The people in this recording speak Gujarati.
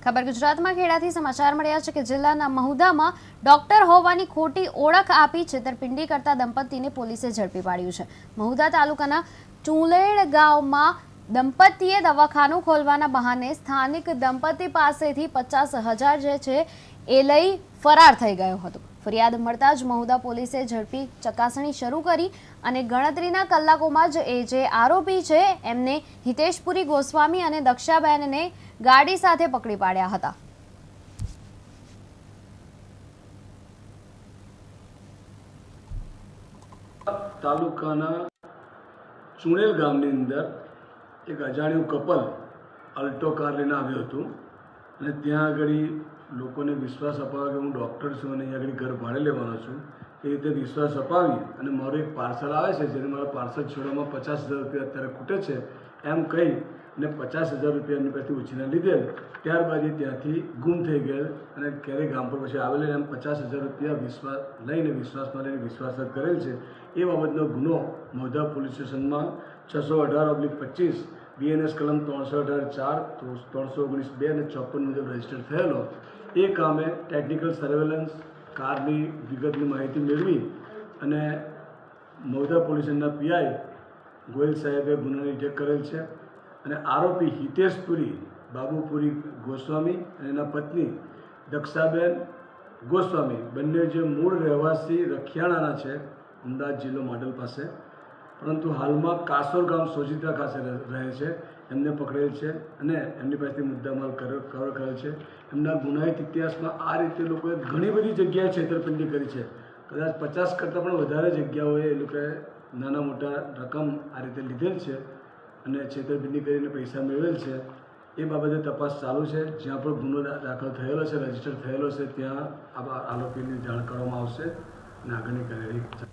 ખબર ગુજરાતમાં ખેડાથી સમાચાર મળ્યા છે કે જિલ્લાના મહુદામાં ડોક્ટર હોવાની ખોટી ઓળખ આપી છેતરપિંડી કરતા દંપતીને પોલીસે ઝડપી પાડ્યું છે। મહુદા તાલુકાના ચુલેડ ગામમાં દંપતીએ દવાખાનું ખોલવાના બહાને સ્થાનિક દંપતી પાસેથી 50,000 જે છે એ લઈ ફરાર થઈ ગયો હતો। ફરિયાદ મળતા જ મહુદા પોલીસે ઝડપી ચકાસણી શરૂ કરી અને ગણતરીના કલાકોમાં જ એ જે આરોપી છે એમને હિતેશપુરી ગોસ્વામી અને દક્ષાબેનને ગાડી સાથે પકડી પાડ્યા હતા। તાલુકાના ચુણેલ ગામની અંદર એક અજાણ્યું કપલ અલ્ટો કાર લઈને આવ્યું હતું અને ત્યાં આગળ લોકોને વિશ્વાસ અપાવ્યો કે હું ડૉક્ટર છું અને અહીંયા આગળ ઘર ભાડે લેવાનો છું। એ રીતે વિશ્વાસ અપાવી અને મારું એક પાર્સલ આવે છે જેને મારા પાર્સલ છોડવામાં 50,000 રૂપિયા અત્યારે ખૂટે છે એમ કહી અને 50,000 રૂપિયા એમની પાસેથી ઉછીના લીધેલ। ત્યારબાદ એ ત્યાંથી ગુમ થઈ ગયેલ અને ક્યારે ગામ પર પછી આવેલ એમ 50,000 રૂપિયા વિશ્વાસમાં લઈને વિશ્વાસઘાત કરેલ છે। એ બાબતનો ગુનો મહુદા પોલીસ સ્ટેશનમાં 618/25 BNS કલમ 318(4), 319(2) અને 54 મુજબ રજીસ્ટર થયેલો। એ કામે ટેકનિકલ સર્વેલન્સ કારની વિગતની માહિતી મેળવી અને મહુદા પોલીસ સ્ટેશનના PI ગોયલ સાહેબે ગુનાની અટક કરેલ છે અને આરોપી હિતેશપુરી બાબુપુરી ગોસ્વામી અને એના પત્ની દક્ષાબેન ગોસ્વામી બંને જે મૂળ રહેવાસી રખિયાણાના છે, અમદાવાદ જિલ્લો માડલ પાસે, પરંતુ હાલમાં કાસોર ગામ સોજિત્રા ખાતે રહે છે, એમને પકડેલ છે અને એમની પાસેથી મુદ્દામાલ કવર કરેલ છે। એમના ગુનાહિત ઇતિહાસમાં આ રીતે લોકોએ ઘણી બધી જગ્યાએ છેતરપિંડી કરી છે। કદાચ 50 કરતાં પણ વધારે જગ્યાઓએ એ લોકોએ નાના મોટા રકમ આ રીતે લીધેલ છે અને છેતરપિંડી કરીને પૈસા મેળવેલ છે। એ બાબતે તપાસ ચાલુ છે। જ્યાં પણ ગુનો દાખલ થયેલો છે, રજીસ્ટર થયેલો છે, ત્યાં આરોપીની જાણ કરવામાં આવશે અને આગળની કાર્યવાહી